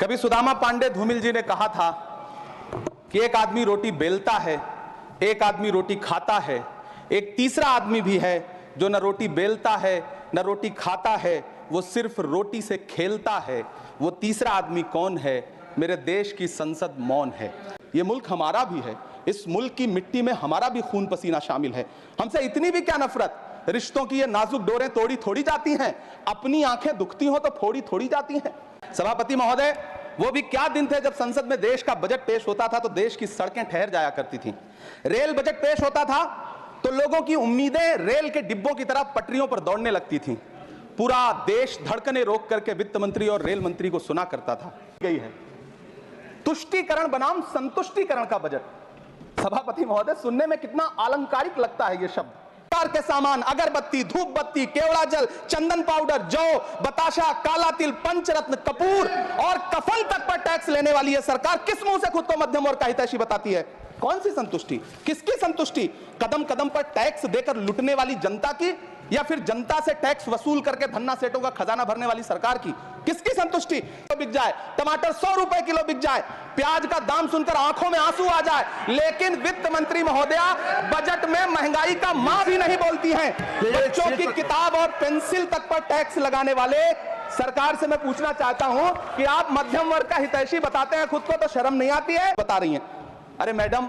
कभी सुदामा पांडे धूमिल जी ने कहा था कि एक आदमी रोटी बेलता है, एक आदमी रोटी खाता है, एक तीसरा आदमी भी है जो न रोटी बेलता है न रोटी खाता है, वो सिर्फ रोटी से खेलता है। वो तीसरा आदमी कौन है? मेरे देश की संसद मौन है। ये मुल्क हमारा भी है, इस मुल्क की मिट्टी में हमारा भी खून पसीना शामिल है। हमसे इतनी भी क्या नफरत? रिश्तों की ये नाजुक डोरें तोड़ी थोड़ी जाती हैं, अपनी आंखें दुखती हो तो फोड़ी थोड़ी जाती हैं। सभापति महोदय, वो भी क्या दिन थे जब संसद में देश का बजट पेश होता था तो देश की सड़कें ठहर जाया करती थीं। रेल बजट पेश होता था तो लोगों की उम्मीदें रेल के डिब्बों की तरह पटरियों पर दौड़ने लगती थीं। पूरा देश धड़कने रोक करके वित्त मंत्री और रेल मंत्री को सुना करता था। गई है तुष्टीकरण बनाम संतुष्टीकरण का बजट। सभापति महोदय, सुनने में कितना अलंकारिक लगता है ये शब्द। के सामान, अगरबत्ती, धूप बत्ती, केवड़ा जल, चंदन पाउडर, जौ, बताशा, काला तिल, पंचरत्न, कपूर और कफन तक पर टैक्स लेने वाली है सरकार किस मुंह से खुद को मध्यम वर्ग का हितैषी बताती है? कौन सी संतुष्टि? किसकी संतुष्टि? कदम कदम पर टैक्स देकर लुटने वाली जनता की, या फिर जनता से टैक्स वसूल करके धन्ना सेठों का खजाना भरने वाली सरकार की? किसकी संतुष्टि? तो बिक जाए टमाटर 100 रुपए किलो बिक जाए, प्याज का दाम सुनकर आंखों में आंसू आ जाए, लेकिन वित्त मंत्री महोदया बजट में महंगाई का मां भी नहीं बोलती हैं। बच्चों की किताब और पेंसिल तक पर टैक्स लगाने वाले सरकार से मैं पूछना चाहता हूं कि आप मध्यम वर्ग का हितैषी बताते हैं खुद को, तो शर्म नहीं आती है? बता रही हैं, अरे मैडम,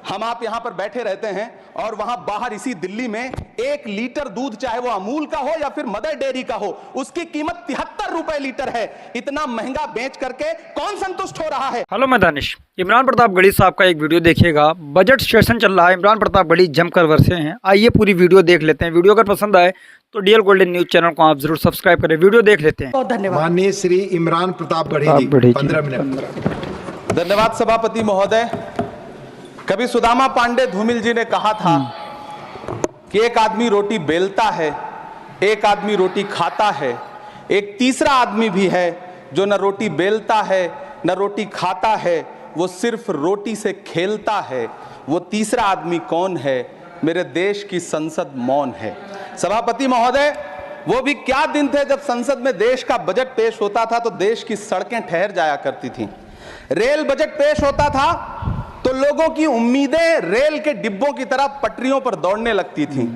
हम आप यहां पर बैठे रहते हैं और वहां बाहर इसी दिल्ली में 1 लीटर दूध, चाहे वो अमूल का हो या फिर मदर डेयरी का हो, उसकी कीमत 73 रुपए लीटर है। इतना महंगा बेच करके कौन संतुष्ट हो रहा है? हेलो, मैं दानिश। इमरान प्रताप गढ़ी साहब का एक वीडियो देखिएगा। बजट सेशन चल रहा है, इमरान प्रताप गढ़ी जमकर बरसे हैं। आइए पूरी वीडियो देख लेते हैं। वीडियो अगर पसंद आए तो डीएल गोल्डन न्यूज चैनल को आप जरूर सब्सक्राइब करें। वीडियो देख लेते हैं। बहुत धन्यवाद। माननीय श्री इमरान प्रताप गढ़ी जी, 15 मिनट। धन्यवाद सभापति महोदय। कभी सुदामा पांडे धूमिल जी ने कहा था कि एक आदमी रोटी बेलता है, एक आदमी रोटी खाता है, एक तीसरा आदमी भी है जो न रोटी बेलता है न रोटी खाता है, वो सिर्फ रोटी से खेलता है। वो तीसरा आदमी कौन है? मेरे देश की संसद मौन है। सभापति महोदय, वो भी क्या दिन थे जब संसद में देश का बजट पेश होता था तो देश की सड़कें ठहर जाया करती थीं। रेल बजट पेश होता था तो लोगों की उम्मीदें रेल के डिब्बों की तरह पटरियों पर दौड़ने लगती थीं।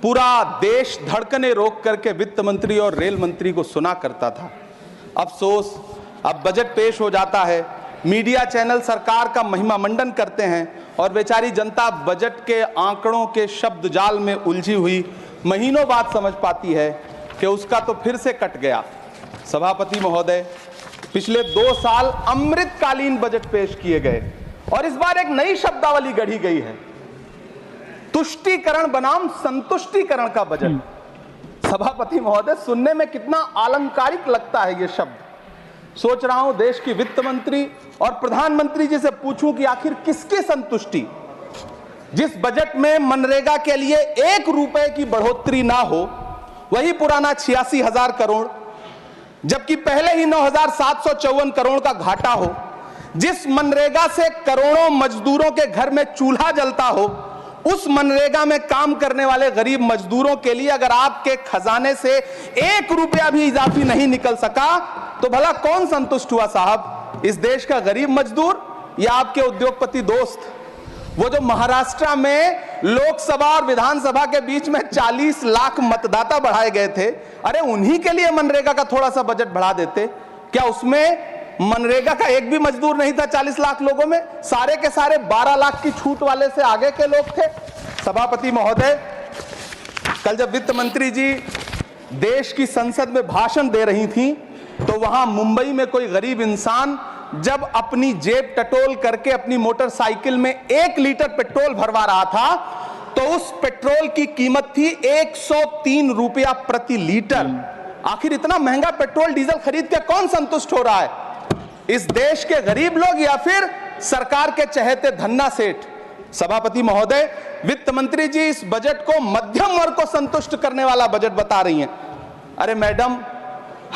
पूरा देश धड़कने रोक करके वित्त मंत्री और रेल मंत्री को सुना करता था। अफसोस, अब बजट पेश हो जाता है, मीडिया चैनल सरकार का महिमा मंडन करते हैं और बेचारी जनता बजट के आंकड़ों के शब्द जाल में उलझी हुई महीनों बाद समझ पाती है कि उसका तो फिर से कट गया। सभापति महोदय, पिछले 2 साल अमृतकालीन बजट पेश किए गए और इस बार एक नई शब्दावली गढ़ी गई है, तुष्टीकरण बनाम संतुष्टीकरण का बजट। सभापति महोदय, सुनने में कितना अलंकारिक लगता है ये शब्द। सोच रहा हूं देश की वित्त मंत्री और प्रधानमंत्री जी से पूछूं कि आखिर किसकी संतुष्टि? जिस बजट में मनरेगा के लिए 1 रुपए की बढ़ोतरी ना हो, वही पुराना 86,000 करोड़, जबकि पहले ही 9,754 करोड़ का घाटा हो, जिस मनरेगा से करोड़ों मजदूरों के घर में चूल्हा जलता हो, उस मनरेगा में काम करने वाले गरीब मजदूरों के लिए अगर आपके खजाने से 1 रुपया भी इजाफी नहीं निकल सका तो भला कौन संतुष्ट हुआ साहब? इस देश का गरीब मजदूर या आपके उद्योगपति दोस्त? वो जो महाराष्ट्र में लोकसभा और विधानसभा के बीच में 40 लाख मतदाता बढ़ाए गए थे, अरे उन्हीं के लिए मनरेगा का थोड़ा सा बजट बढ़ा देते। क्या उसमें मनरेगा का एक भी मजदूर नहीं था 40 लाख लोगों में? सारे के सारे 12 लाख की छूट वाले से आगे के लोग थे। सभापति महोदय, कल जब वित्त मंत्री जी देश की संसद में भाषण दे रही थी तो वहां मुंबई में कोई गरीब इंसान जब अपनी जेब टटोल करके अपनी मोटरसाइकिल में 1 लीटर पेट्रोल भरवा रहा था तो उस पेट्रोल की कीमत थी 103 रुपया प्रति लीटर। आखिर इतना महंगा पेट्रोल डीजल खरीद के कौन संतुष्ट हो रहा है? इस देश के गरीब लोग या फिर सरकार के चहेते धन्ना सेठ? सभापति महोदय, वित्त मंत्री जी इस बजट को मध्यम वर्ग को संतुष्ट करने वाला बजट बता रही हैं। अरे मैडम,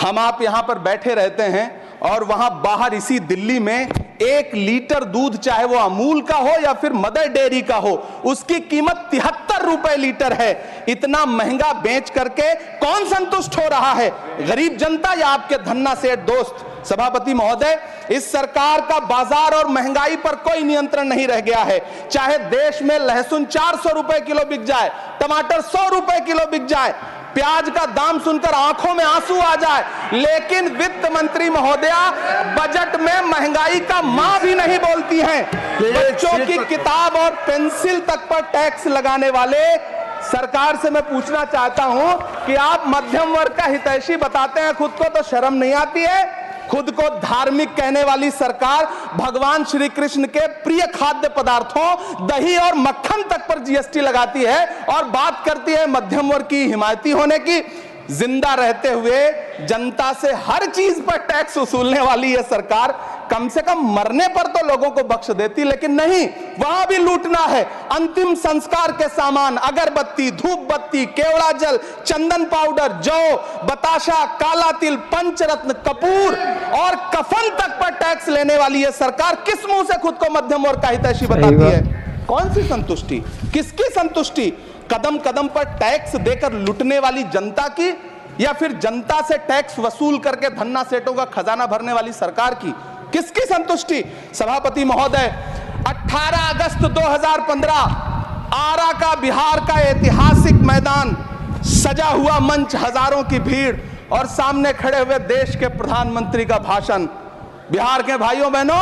हम आप यहां पर बैठे रहते हैं और वहां बाहर इसी दिल्ली में 1 लीटर दूध, चाहे वो अमूल का हो या फिर मदर डेयरी का हो, उसकी कीमत 73 रुपए लीटर है। इतना महंगा बेच करके कौन संतुष्ट हो रहा है? गरीब जनता या आपके धन्ना सेठ दोस्त? सभापति महोदय, इस सरकार का बाजार और महंगाई पर कोई नियंत्रण नहीं रह गया है। चाहे देश में लहसुन 400 रुपए किलो बिक जाए, टमाटर 100 रुपए किलो बिक जाए, प्याज का दाम सुनकर आंखों में आंसू आ जाए, लेकिन वित्त मंत्री महोदया बजट में महंगाई का मां भी नहीं बोलती हैं। बच्चों की किताब और पेंसिल तक पर टैक्स लगाने वाले सरकार से मैं पूछना चाहता हूं कि आप मध्यम वर्ग का हितैषी बताते हैं खुद को, तो शर्म नहीं आती है? खुद को धार्मिक कहने वाली सरकार भगवान श्री कृष्ण के प्रिय खाद्य पदार्थों दही और मक्खन तक पर जीएसटी लगाती है और बात करती है मध्यम वर्ग की हिमायती होने की। जिंदा रहते हुए जनता से हर चीज पर टैक्स वसूलने वाली यह सरकार कम से कम मरने पर तो लोगों को बख्श देती, लेकिन नहीं, वहां भी लूटना है। अंतिम संस्कार के सामान, अगरबत्ती, धूप बत्ती, केवड़ा जल, चंदन पाउडर, जौ, बताशा, काला तिल, पंचरत्न, कपूर और कफन तक पर टैक्स लेने वाली यह सरकार किस मुंह से खुद को मध्यम वर्ग का हितैषी बताती है? कौन सी संतुष्टि, किसकी संतुष्टि? कदम कदम पर टैक्स देकर लुटने वाली जनता की, या फिर जनता से टैक्स वसूल करके धन्ना सेठों का खजाना भरने वाली सरकार की? किसकी संतुष्टि? सभापति महोदय, 18 अगस्त 2015 आरा का बिहार का ऐतिहासिक मैदान, सजा हुआ मंच, हजारों की भीड़ और सामने खड़े हुए देश के प्रधानमंत्री का भाषण। बिहार के भाइयों बहनों,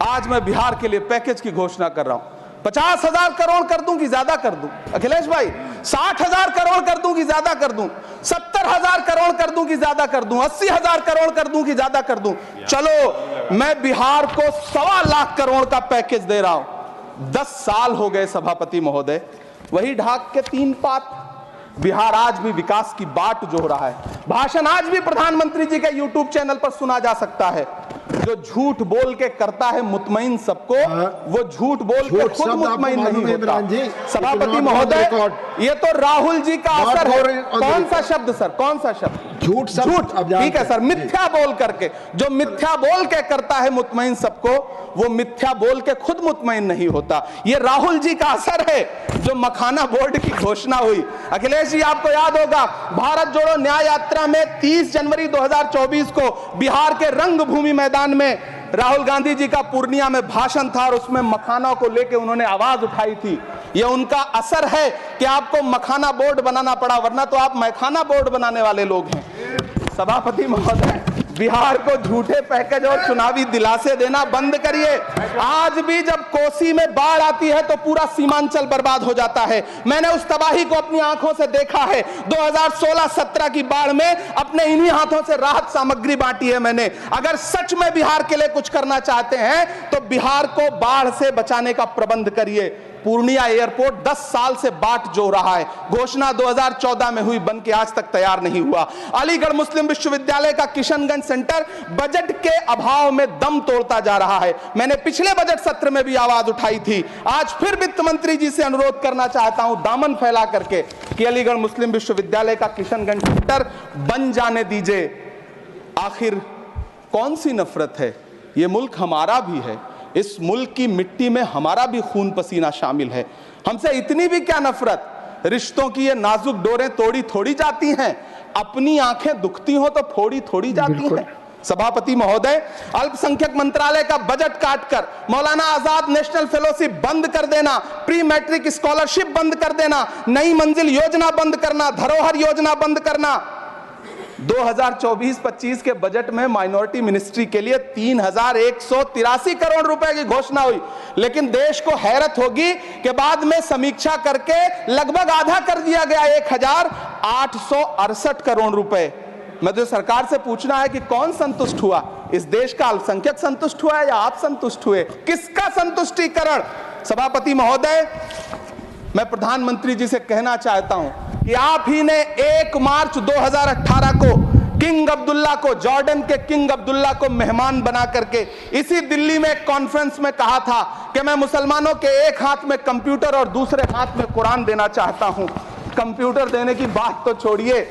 आज मैं बिहार के लिए पैकेज की घोषणा कर रहा हूं। 50,000 करोड़ कर दूं कि ज्यादा कर दूं? अखिलेश भाई, 60,000 करोड़ कर दूं कि ज्यादा कर दूं? 70,000 करोड़ कर दूं कि ज्यादा कर दूं? 80,000 करोड़ कर दूं कि ज्यादा कर दूं? चलो, मैं बिहार को 1.25 लाख करोड़ का पैकेज दे रहा हूं। 10 साल हो गए सभापति महोदय, वही ढाक के 3 पात। बिहार आज भी विकास की बाट जो हो रहा है, भाषण आज भी प्रधानमंत्री जी के यूट्यूब चैनल पर सुना जा सकता है। जो झूठ बोल के करता है मुतमईन सबको, वो झूठ बोल के खुद मुतमईन नहीं होता। सभापति महोदय, ये तो राहुल जी का असर है। कौन सा शब्द सर, कौन सा शब्द? झूठ। ठीक है सर, मिथ्या बोल करके, जो मिथ्या बोल के करता है मुतमईन सबको, वो मिथ्या बोल के खुद मुतमईन नहीं होता। ये राहुल जी का असर है। जो मखाना बोर्ड की घोषणा हुई, अखिलेश जी आपको याद होगा, भारत जोड़ो न्याय यात्रा में 30 जनवरी 2024 को बिहार के रंगभूमि मैदान में राहुल गांधी जी का पूर्णिया में भाषण था और उसमें मखाना को लेकर उन्होंने आवाज उठाई थी। ये उनका असर है कि आपको मखाना बोर्ड बनाना पड़ा, वरना तो आप मैखाना बोर्ड बनाने वाले लोग हैं। सभापति महोदय, बिहार को झूठे पैकेज और चुनावी दिलासे देना बंद करिए। आज भी जब कोसी में बाढ़ आती है तो पूरा सीमांचल बर्बाद हो जाता है। मैंने उस तबाही को अपनी आंखों से देखा है। 2016-17 की बाढ़ में अपने इन्हीं हाथों से राहत सामग्री बांटी है मैंने। अगर सच में बिहार के लिए कुछ करना चाहते हैं तो बिहार को बाढ़ से बचाने का प्रबंध करिए। पूर्णिया एयरपोर्ट 10 साल से बाट जो रहा है, घोषणा 2014 में हुई, बन के आज तक तैयार नहीं हुआ। अलीगढ़ मुस्लिम विश्वविद्यालय का किशनगंज सेंटर बजट के अभाव में दम तोड़ता जा रहा है। मैंने पिछले बजट सत्र में भी आवाज उठाई थी। आज फिर वित्त मंत्री जी से अनुरोध करना चाहता हूं, दामन फैला करके, कि अलीगढ़ मुस्लिम विश्वविद्यालय का किशनगंज सेंटर बन जाने दीजिए। आखिर कौन सी नफरत है? यह मुल्क हमारा भी है, इस मुल्क की मिट्टी में हमारा भी खून पसीना शामिल है। हमसे इतनी भी क्या नफरत? रिश्तों की ये नाजुक डोरें तोड़ी थोड़ी जाती हैं, अपनी आंखें दुखती हो तो फोड़ी थोड़ी जाती हैं। सभापति महोदय, अल्पसंख्यक मंत्रालय का बजट काटकर मौलाना आजाद नेशनल फेलोशिप बंद कर देना, प्री मैट्रिक स्कॉलरशिप बंद कर देना, नई मंजिल योजना बंद करना, धरोहर योजना बंद करना। 2024-25 के बजट में माइनॉरिटी मिनिस्ट्री के लिए 3,183 करोड़ रुपए की घोषणा हुई, लेकिन देश को हैरत होगी कि बाद में समीक्षा करके लगभग आधा कर दिया गया, 1,868 करोड़ रुपए। मैं तो सरकार से पूछना है कि कौन संतुष्ट हुआ? इस देश का अल्पसंख्यक संतुष्ट हुआ या आप संतुष्ट हुए? किसका संतुष्टिकरण? सभापति महोदय, मैं प्रधानमंत्री जी से कहना चाहता हूं कि आप ही ने 1 मार्च 2018 को किंग अब्दुल्ला को, जॉर्डन के किंग अब्दुल्ला को मेहमान बना करके इसी दिल्ली में एक कॉन्फ्रेंस में कहा था कि मैं मुसलमानों के एक हाथ में कंप्यूटर और दूसरे हाथ में कुरान देना चाहता हूं। कंप्यूटर देने की बात तो छोड़िए,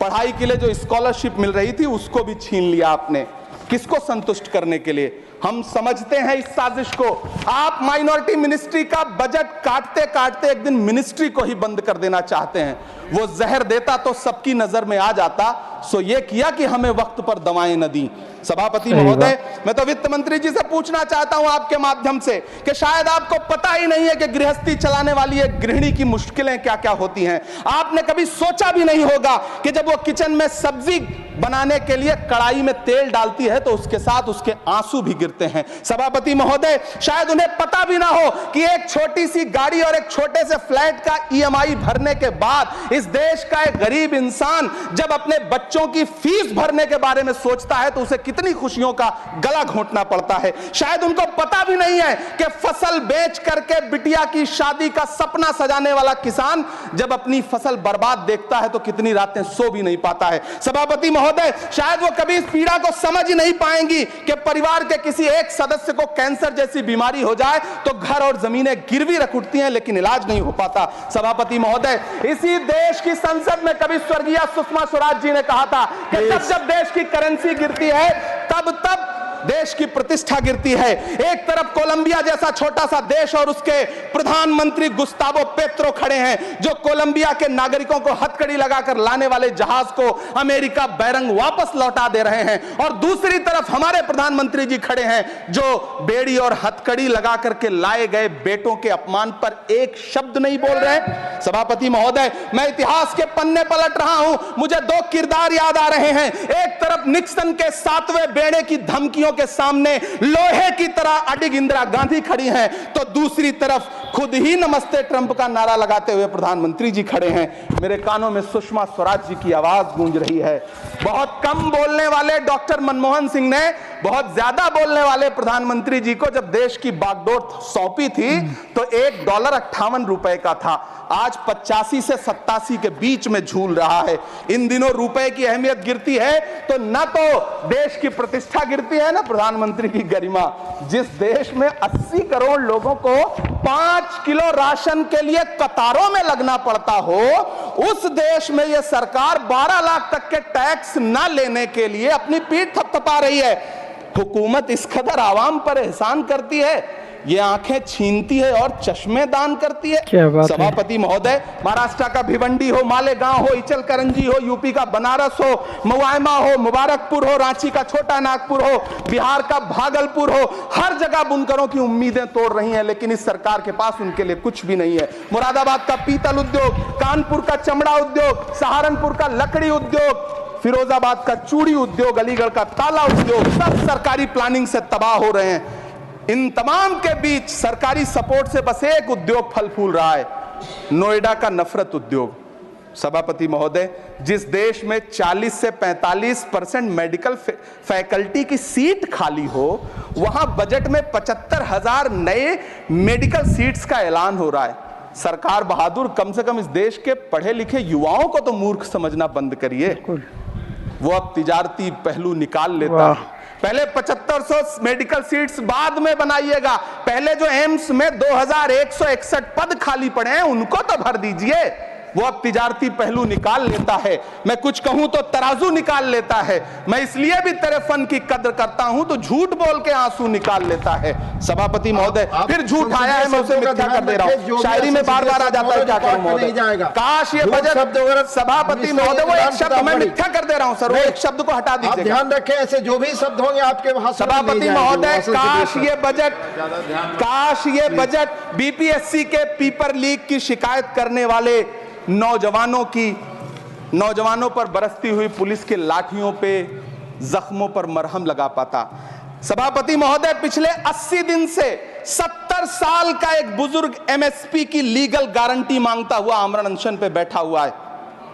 पढ़ाई के लिए जो स्कॉलरशिप मिल रही थी उसको भी छीन लिया आपने। किसको संतुष्ट करने के लिए? हम समझते हैं इस साजिश को। आप माइनॉरिटी मिनिस्ट्री का बजट काटते काटते एक दिन मिनिस्ट्री को ही बंद कर देना चाहते हैं। वो जहर देता तो सबकी नजर में आ जाता, सो ये किया कि हमें वक्त पर दवाएं न दी। सभापति महोदय, मैं तो वित्त मंत्री जी से पूछना चाहता हूं आपके माध्यम से कि शायद आपको पता ही नहीं है कि गृहस्थी चलाने वाली एक गृहिणी की मुश्किलें क्या क्या होती हैं। आपने कभी सोचा भी नहीं होगा कि जब वो किचन में सब्जी बनाने के लिए कढ़ाई में तेल डालती है तो उसके साथ उसके आंसू भी गिरते हैं। सभापति महोदय, शायद उन्हें पता भी ना हो कि एक छोटी सी गाड़ी और एक छोटे से फ्लैट का ईएमआई भरने के बाद इस देश का एक गरीब इंसान जब अपने बच्चों की फीस भरने के बारे में सोचता है तो उसे कितनी खुशियों का गला घोंटना पड़ता है। शायद उनको पता भी नहीं है कि फसल बेच करके बिटिया की शादी का सपना सजाने वाला किसान जब अपनी फसल बर्बाद देखता है तो कितनी रातें सो भी नहीं पाता है। सभापति महोदय, शायद वो कभी इस पीड़ा को समझ ही नहीं पाएंगी कि परिवार के किसी एक सदस्य को कैंसर जैसी बीमारी हो जाए तो घर और जमीनें गिरवी रख उठती हैं लेकिन इलाज नहीं हो पाता। सभापति महोदय, इसी देश की संसद में कभी स्वर्गीय सुषमा स्वराज जी ने कहा था कि जब देश की करेंसी गिरती है तब देश की प्रतिष्ठा गिरती है। एक तरफ कोलंबिया जैसा छोटा सा देश और उसके प्रधानमंत्री गुस्तावो पेत्रो खड़े हैं जो कोलंबिया के नागरिकों को हथकड़ी लगाकर लाने वाले जहाज को अमेरिका बैरंग वापस लौटा दे रहे हैं, और दूसरी तरफ हमारे प्रधानमंत्री जी खड़े हैं जो बेड़ी और हथकड़ी लगा करके लाए गए बेटों के अपमान पर एक शब्द नहीं बोल रहे। सभापति महोदय, मैं इतिहास के पन्ने पलट रहा हूं, मुझे दो किरदार याद आ रहे हैं। एक तरफ निक्सन के 7वें बेड़े की धमकियों के सामने लोहे की तरह अडिग इंदिरा गांधी खड़ी हैं, तो दूसरी तरफ खुद ही नमस्ते ट्रंप का नारा लगाते हुए प्रधानमंत्री जी खड़े हैं। मेरे कानों में सुषमा स्वराज जी की आवाज गूंज रही है। बहुत कम बोलने वाले डॉक्टर मनमोहन सिंह ने बहुत ज्यादा बोलने वाले प्रधानमंत्री जी को जब देश की बागडोर सौंपी थी तो $1.58 का था, आज 85 से 87 के बीच में झूल रहा है। इन दिनों रुपए की अहमियत गिरती है तो न तो देश की प्रतिष्ठा गिरती है ना प्रधानमंत्री की गरिमा। जिस देश में 80 करोड़ लोगों को 5 किलो राशन के लिए कतारों में लगना पड़ता हो, उस देश में यह सरकार 12 लाख तक के टैक्स न लेने के लिए अपनी पीठ थपथपा रही है। हुकूमत इस कदर आवाम पर एहसान करती है, ये आंखें छीनती है और चश्मे दान करती है। सभापति महोदय, महाराष्ट्र का भिवंडी हो, मालेगांव हो, इचल करंजी हो, यूपी का बनारस हो, मुआयमा हो, मुबारकपुर हो, रांची का छोटा नागपुर हो, बिहार का भागलपुर हो, हर जगह बुनकरों की उम्मीदें तोड़ रही हैं लेकिन इस सरकार के पास उनके लिए कुछ भी नहीं है। मुरादाबाद का पीतल उद्योग, कानपुर का चमड़ा उद्योग, सहारनपुर का लकड़ी उद्योग, फिरोजाबाद का चूड़ी उद्योग, अलीगढ़ का ताला उद्योग, सब सरकारी प्लानिंग से तबाह हो रहे हैं। इन तमाम के बीच सरकारी सपोर्ट से बस एक उद्योग फल फूल रहा है, नोएडा का नफरत उद्योग। सभापति महोदय, जिस देश में 40 से 45% मेडिकल फैकल्टी की सीट खाली हो, वहां बजट में 75,000 नए मेडिकल सीट्स का ऐलान हो रहा है। सरकार बहादुर, कम से कम इस देश के पढ़े लिखे युवाओं को तो मूर्ख समझना बंद करिए। वो अब तिजारती पहलू निकाल लेता है। पहले 7500 मेडिकल सीट्स बाद में बनाइएगा, पहले जो एम्स में 2161 पद खाली पड़े हैं उनको तो भर दीजिए। वो अब तिजारती पहलू निकाल लेता है। मैं कुछ कहूं तो तराजू निकाल लेता है। मैं इसलिए भी तेरे फन की कद्र करता हूं तो झूठ बोल के आंसू निकाल लेता है। सभापति महोदय, फिर झूठ आया है, मैं उसे मिथ्या कर दे रहा हूं। शायरी में बार बार आ जाता है, क्या करूं महोदय। काश ये बजट, सभापति महोदय, वो एक शब्द मैं मिथ्या कर दे रहा हूं सर, वो एक शब्द को हटा दीजिए। ध्यान रखें, ऐसे जो भी शब्द होंगे आपके वहां। सभापति महोदय, काश ये बजट बीपीएससी के पेपर लीक की शिकायत करने वाले नौजवानों पर बरसती हुई पुलिस के लाठियों पे, जख्मों पर मरहम लगा पाता। सभापति महोदय, पिछले 80 दिन से 70 साल का एक बुजुर्ग एमएसपी की लीगल गारंटी मांगता हुआ आमरण अनशन पे बैठा हुआ है।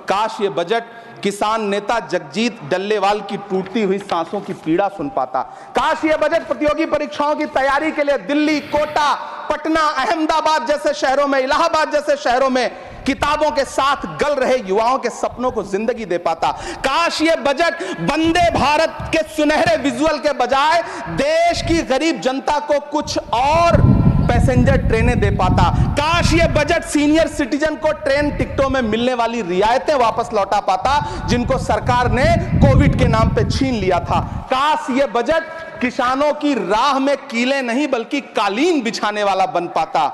काश ये बजट किसान नेता जगजीत डल्लेवाल की टूटती हुई सांसों की पीड़ा सुन पाता। काश ये बजट प्रतियोगी परीक्षाओं की तैयारी के लिए दिल्ली, कोटा, पटना, अहमदाबाद जैसे शहरों में, इलाहाबाद जैसे शहरों में किताबों के साथ गल रहे युवाओं के सपनों को जिंदगी दे पाता। काश ये बजट वंदे भारत के सुनहरे विजुअल के बजाय देश की गरीब जनता को कुछ और पैसेंजर ट्रेनें दे पाता। काश ये बजट सीनियर सिटीजन को ट्रेन टिकटों में मिलने वाली रियायतें वापस लौटा पाता जिनको सरकार ने कोविड के नाम पे छीन लिया था। काश ये बजट किसानों की राह में कीले नहीं बल्कि कालीन बिछाने वाला बन पाता।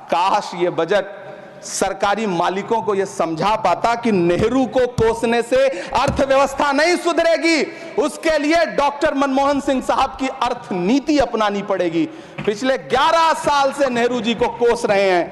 काश ये बजट सरकारी मालिकों को यह समझा पाता कि नेहरू को कोसने से अर्थव्यवस्था नहीं सुधरेगी, उसके लिए डॉक्टर मनमोहन सिंह साहब की अर्थ नीति अपनानी पड़ेगी। पिछले 11 साल से नेहरू जी को कोस रहे हैं,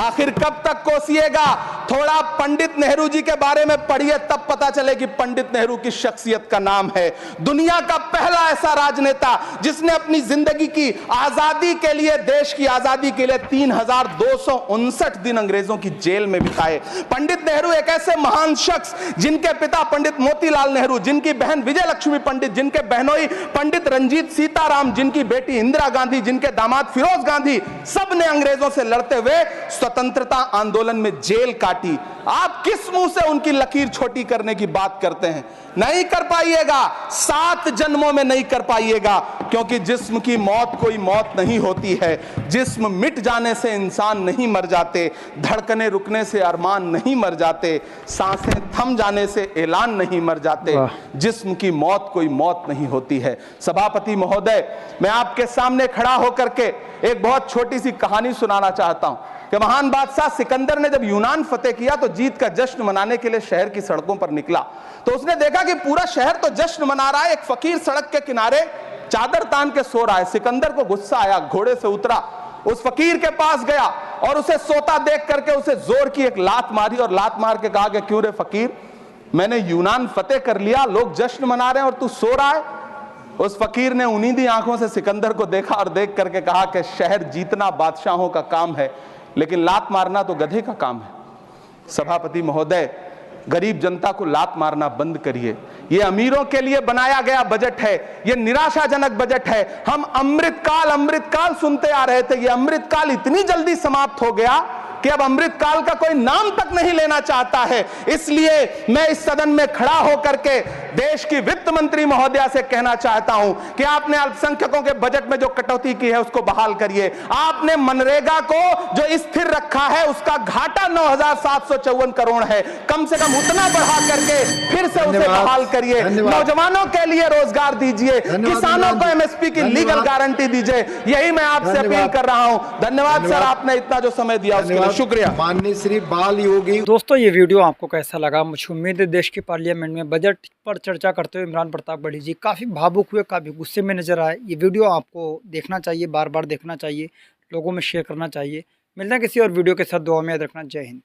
आखिर कब तक कोसिएगा? थोड़ा पंडित नेहरू जी के बारे में पढ़िए, तब पता चले कि पंडित नेहरू की शख्सियत का नाम है। दुनिया का पहला ऐसा राजनेता जिसने अपनी जिंदगी की आजादी के लिए, देश की आजादी के लिए 3259 दिन अंग्रेजों की जेल में बिताए। पंडित नेहरू एक ऐसे महान शख्स जिनके पिता पंडित मोतीलाल नेहरू, जिनकी बहन विजय लक्ष्मी पंडित, जिनके बहनोई पंडित रंजीत सीताराम, जिनकी बेटी इंदिरा गांधी, जिनके दामाद फिरोज गांधी, सब ने अंग्रेजों से लड़ते हुए स्वतंत्रता आंदोलन में जेल काटी। आप किस मुंह से उनकी लकीर छोटी करने की बात करते हैं? नहीं कर पाइएगा, 7 जन्मों में नहीं कर पाइएगा, क्योंकि जिस्म की मौत कोई मौत नहीं होती है। जिस्म मिट जाने से इंसान नहीं मर जाते, धड़कने रुकने से अरमान नहीं मर जाते, सांसें थम जाने से ऐलान नहीं मर जाते। जिस्म की मौत कोई मौत नहीं होती है। सभापति महोदय, मैं आपके सामने खड़ा होकर के एक बहुत छोटी सी कहानी सुनाना चाहता हूं कि महान बादशाह सिकंदर ने जब यूनान फतेह किया तो जीत का जश्न मनाने के लिए शहर की सड़कों पर निकला। तो उसने देखा कि पूरा शहर तो जश्न मना रहा है, एक फकीर सड़क के किनारे चादर तान के सो रहा है। सिकंदर को गुस्सा आया, घोड़े से उतरा, उस फकीर के पास गया और उसे सोता देख करके उसे जोर की एक लात मारी और लात मार के कहा कि क्यों रे फकीर, मैंने यूनान फतेह कर लिया, लोग जश्न मना रहे हैं और तू सो रहा है। उस फकीर ने उन्नीदी आंखों से सिकंदर को देखा और देख करके कहा कि शहर जीतना बादशाहों का काम है, लेकिन लात मारना तो गधे का काम है। सभापति महोदय, गरीब जनता को लात मारना बंद करिए। ये अमीरों के लिए बनाया गया बजट है, ये निराशाजनक बजट है। हम अमृतकाल सुनते आ रहे थे, ये अमृतकाल इतनी जल्दी समाप्त हो गया कि अब अमृतकाल का कोई नाम तक नहीं लेना चाहता है। इसलिए मैं इस सदन में खड़ा होकर के देश की वित्त मंत्री महोदया से कहना चाहता हूं कि आपने अल्पसंख्यकों के बजट में जो कटौती की है उसको बहाल करिए। आपने मनरेगा को जो स्थिर रखा है उसका घाटा 9,754 करोड़ है, कम से कम उतना बढ़ा करके फिर से उसे बहाल करिए। नौजवानों के लिए रोजगार दीजिए, किसानों को एमएसपी की लीगल गारंटी दीजिए। यही मैं आपसे अपील कर रहा हूं। धन्यवाद सर, आपने इतना जो समय दिया उसके लिए शुक्रिया। माननीय श्री बाल योगी। दोस्तों, ये वीडियो आपको कैसा लगा? मुझे उम्मीद है देश की पार्लियामेंट में बजट पर चर्चा करते हुए इमरान प्रताप गढ़ी जी काफ़ी भावुक हुए, काफ़ी गुस्से में नजर आए। ये वीडियो आपको देखना चाहिए, बार बार देखना चाहिए, लोगों में शेयर करना चाहिए। मिलते हैं किसी और वीडियो के साथ, दुआ में याद रखना। जय हिंद।